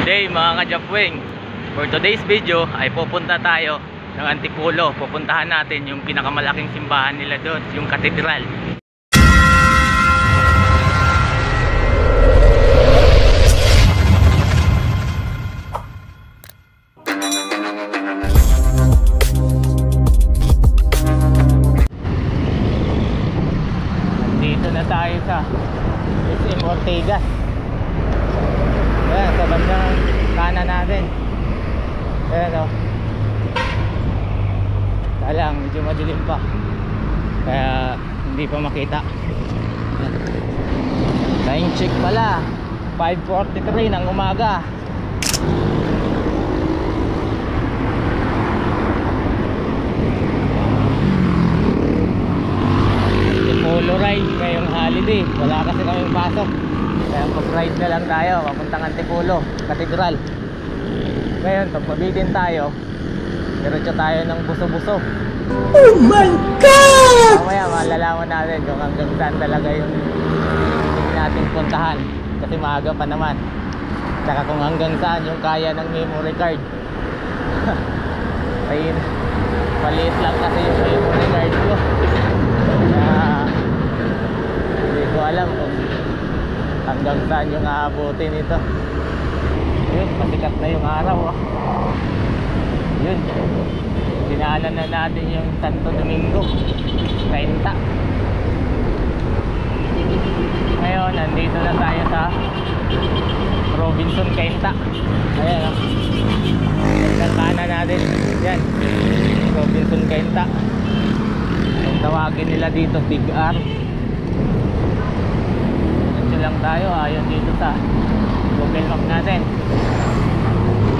Good day mga ka-Japwing. For today's video ay pupunta tayo ng Antipolo. Pupuntahan natin yung pinakamalaking simbahan nila doon, yung katedral. Dito na tayo sa SM Ortigas. Ayan, sa bandang kanan natin. Ayan o. Talang, medyo madilim pa. Kaya hindi pa makita. Time check pala 5:43 ng umaga. Polo ride ngayong holiday. Wala kasi kaming pasok. Kaya mag-ride na lang tayo papuntang Antipolo Katedral. Ngayon pag mabitin tayo, diretso tayo ng Buso-Buso. Oh my God! Mamaya malalaman natin kung hanggang saan talaga yung hindi natin puntahan, kasi maaga pa naman. Tsaka kung hanggang saan yung kaya ng memory card. Ayun, maliit lang kasi yung memory card ko. Kaya hindi ko alam kung hanggang saan yung aabutin ito. Yun, pasikat na yung araw oh. Yun, dinaanan na natin yung Santo Domingo Cainta. Ngayon, nandito na tayo sa Robinson Cainta. Ayan oh, nagkakana natin. Yan, Robinson Cainta. Ang tawagin nila dito, Big R. Lang tayo ayon dito sa Google Map natin.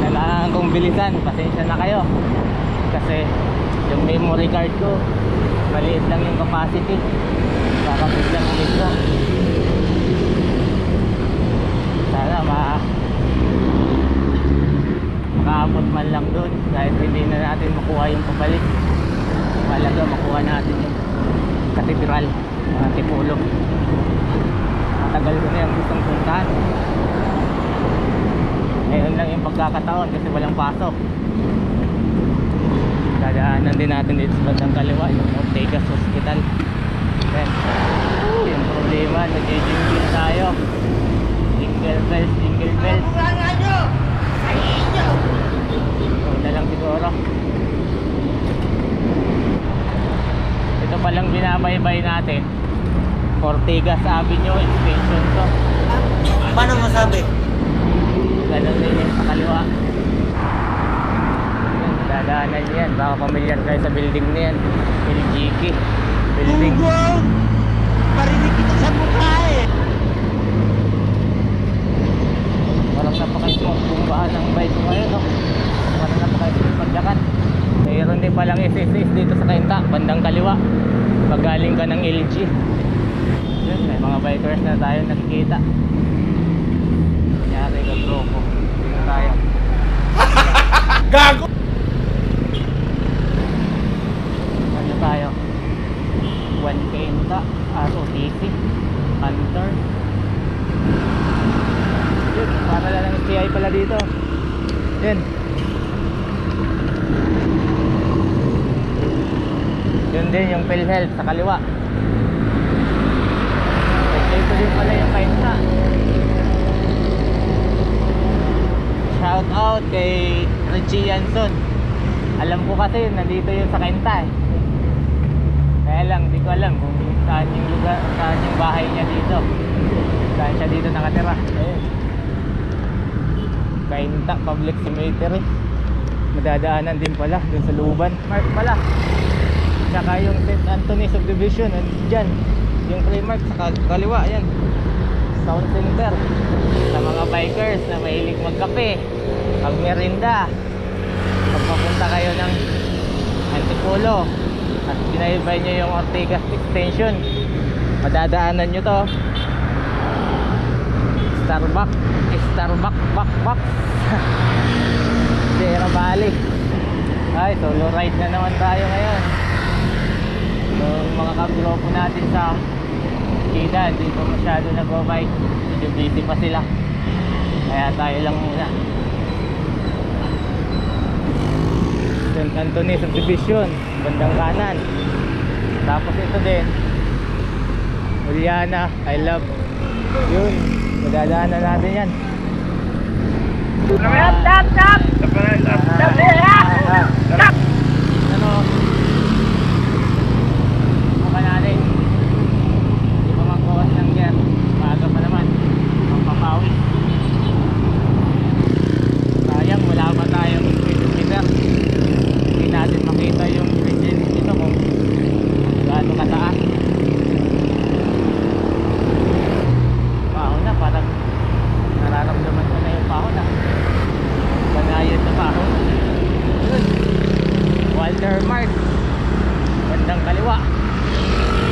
Kailangan kong bilisan, pasensya na kayo kasi yung memory card ko maliit lang yung capacity, baka biglang umigo. Sana makaabot man lang doon kahit hindi na natin makuha yung pabalik. Malaga makuha natin yung katedral ng Antipolo. Tagal ko na yung gustong puntahan. Ngayon lang yung pagkakataon kasi walang pasok. Dadaanan din natin dito sa bandang kaliwa yung Ortigas Hospital. Then, yung problema, nag-jingle tayo. Jingle bells, jingle bells. Ito na lang siguro. Ito palang binabaybay natin, Ortigas Avenue extension to. Paano masabi? Ganun din yan sa kaliwa. Yan, dadaanan yan. Baka pamilyar kayo sa building na yan, LGK building. Wow! Parinig kita sa mukha eh. Parang napaka-smooth bumbahan ng bike ko ngayon no? Parang napaka-smooth pagdakan. Mayroon din palang SSS dito sa Cainta, bandang kaliwa pag galing ka ng LG. May mga bikers na tayo nakikita. Kunyari ka grupo. Dito tayo. Gago! Ano tayo? 1K Cainta, ROTC, Hunter. Yun, para lang ng CI pala dito. Yun. Yun din yung PhilHealth sa kaliwa. Ito din pala yung Cainta. Shout out kay Richie Yanson. Alam ko kasi nandito yun sa Cainta eh. Kaya lang, di ko alam kung saan yung lugar, saan yung bahay niya dito. Saan siya dito nakatira. Ayun, Cainta Public Cemetery. Madadaanan din pala dun sa Luban Mark pala. Tsaka yung St. Anthony Subdivision dyan, yung Primark sa kaliwa, yan Sound Center sa mga bikers na mahilig magkape, magmerinda. Pag papunta kayo ng Antipolo at binaybay nyo yung Ortigas extension, madadaanan nyo to Starbucks Sierra Valley. Ay, solo ride na naman tayo ngayon. So, mga kagrupo natin sa Kida, hindi pa masyado nag-bike. Medyo busy pa sila. Kaya tayo lang muna. St. Anthony Subdivision, bandang kanan. Tapos ito din, Juliana, I love. Yun, madadaanan natin yan. Ano, mukha natin. Hindi pa magbawas ng gear. Maaga pa naman, magpapawi. Sayang, wala pa tayong speedometer. Hindi natin makita yung engine dito kung gaano kataas. Pahon na, parang nararamdaman ko na yung pahon na. Banayad na pahon. Yun, Walter Mart, bandang kaliwa.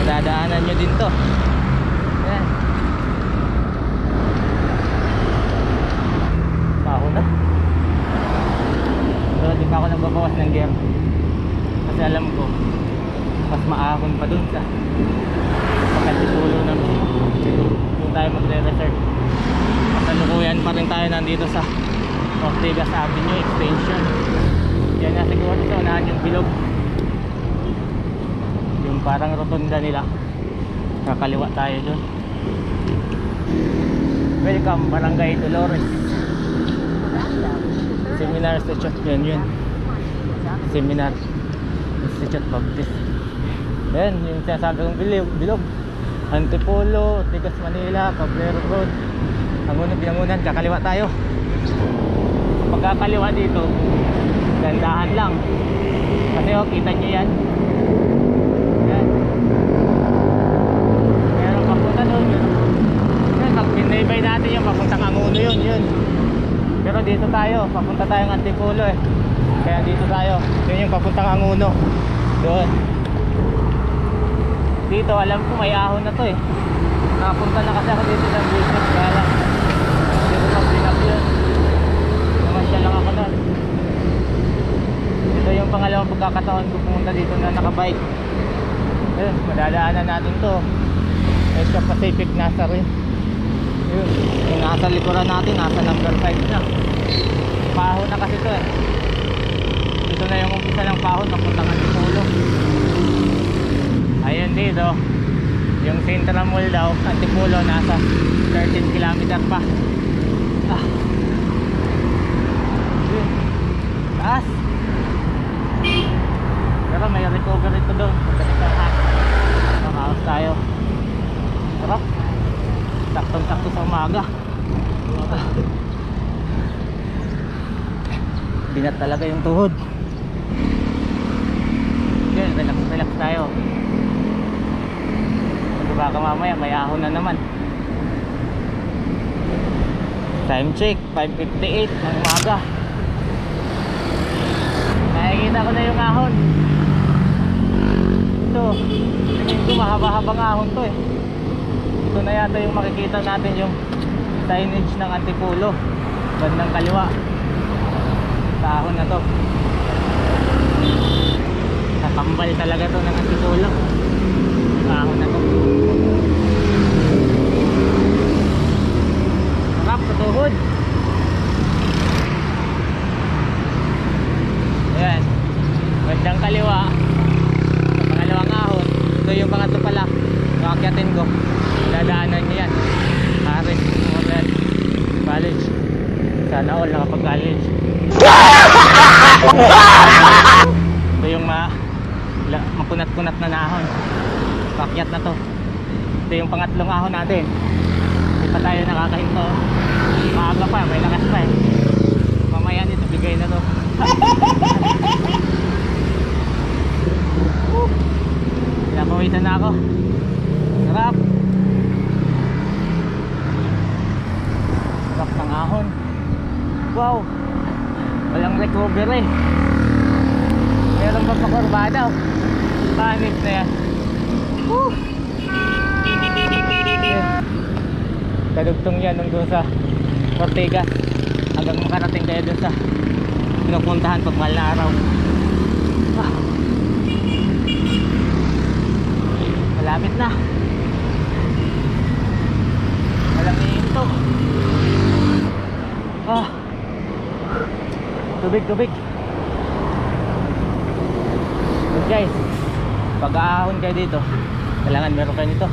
Madadaanan nyo din to. Ayan, pahon na. So di pa ako nagbabawas ng gear kasi alam ko mas maahon pa dun sa pagkatitulo ng yung tayo magre-reserve. Kasalukuyan pa rin tayo nandito sa Ortigas Avenue Extension. Yan na siguro sa unahan yung bilog, yung parang rotunda nila. Kakaliwa tayo dun. Welcome Barangay Dolores Seminar Institute. Yun Seminar Institute Baptist. Yan yung sinasabi kong bilog. Antipolo, Ortigas Manila, Cabrero Road, Binangonan. Kakaliwa tayo. Pagkakaliwa dito, dandahan lang kasi kita nyo yan. Meron papunta doon. Pag pinaybay natin yung papuntang Anguno yun. Pero dito tayo, papunta tayong Antipolo eh. Kaya dito tayo. Yun yung papuntang Anguno. Doon. Dito alam ko may ahon na to eh. Nakapunta na kasi ako dito sa business. Kaya lang dito sa pinap yun. Namasya lang ako doon. Ito yung pangalawang pagkakataon ko pumunta dito na nakabike. Ayun, madadaanan natin to. Asia Pacific nasa rin. Yun, yung nasa likuran natin, nasa number 5 na. Pahon na kasi to eh. Ito na yung umpisa ng pahon, papuntang Antipolo. Ayun dito, yung Central Mall daw, Antipolo, nasa 13 km pa. Yun, taas. Pero may recover ito doon. Makaos tayo. Sarap. Saktong-sakto sa umaga. Binat talaga yung tuhod. Yun, relax tayo. Baka mamaya may ahon na naman. Time check 5:58 ng umaga. Nakikita ko na yung ahon. Ito, tingin ko mahaba-habang ahon to eh. Ito na yata yung makikita natin, yung signage ng Antipolo, bandang kaliwa. Sa ahon na to. Nakambal talaga to ng Antipolo. Ahon na to. Sarap sa tuhod. Ayan, bandang kaliwa. Sa pangalawang ahon. Ito yung pangatlo pala. Kakyatin ko. Dadaanan nyo yan. Paris Model College. Sana all nakapag-college. Ito yung makunat-kunat na nahon. Pakyat na to. Ito yung pangatlong ahon natin. Hindi pa tayo nakakahinto. Maaga pa, may lakas pa eh. Mamaya nito bigay na to. Pinapawisan na ako. Sarap. Sarap ng ahon. Wow, walang recovery. Meron pa pakurbada. Panik na yan. Woo! Kadugtong yan nung doon sa Ortigas hanggang makarating kayo doon sa pinupuntahan pag mahal na araw. Malapit na. Walang iinto. Ah. Tubig. So guys, pag aahon kayo dito, kailangan meron kayo nito.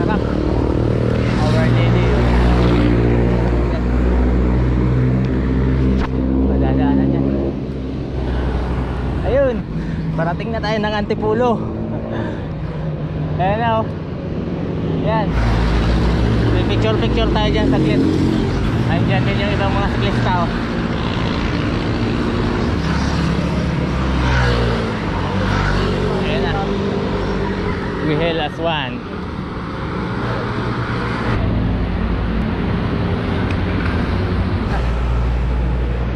Sarap. Our Lady. Madadaanan yan. Ayun, parating na tayo ng Antipolo. Ayan na oh. Yan. Picture tayo dyan saglit. Andyan din yung ibang mga siklista oh. Ayan na. We hail as one.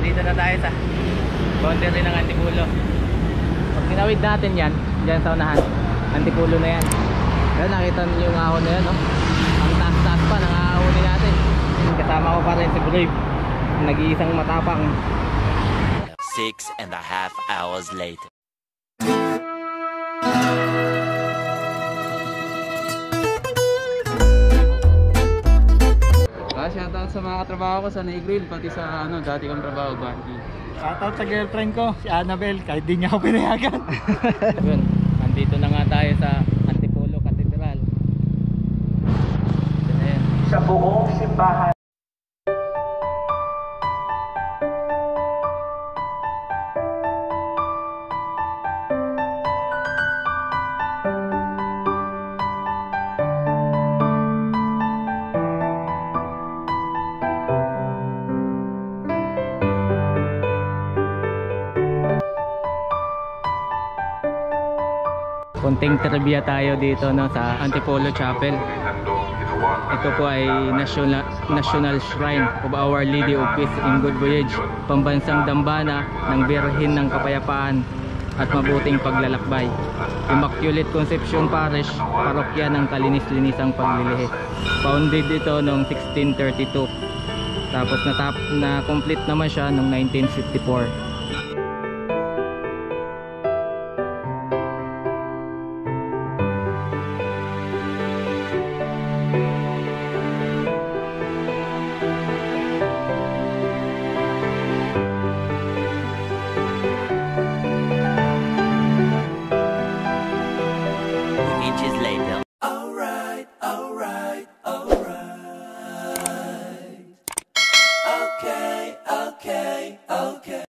Dito na tayo sa boundary ng Antipolo. Pag tinawid natin yan, dyan sa unahan, Antipolo na yan. Pero nakita niyo yung ahon na yan, no? Ang taas-taas pa ng ahonin natin. Kasama ko pa rin si Brave, nag-iisang matapang. 6.5 hours later. Shoutout sa mga katrabaho ko sa Negril, pati sa dati kong trabaho, Bandy. Shoutout sa girlfriend ko, si Annabelle, kahit di niya ako pinayagan. Yun, andito na nga tayo sa Antipolo Cathedral. Ayan. Sa buong simbahan. Konting trivia tayo dito no, sa Antipolo Chapel. Ito po ay National Shrine of Our Lady of Peace in Good Voyage, pambansang dambana ng Birhen ng Kapayapaan at mabuting paglalakbay. Immaculate Conception Parish, parokya ng kalinis-linisang paglilihis. Founded ito noong 1632. Tapos na complete naman siya noong 1954.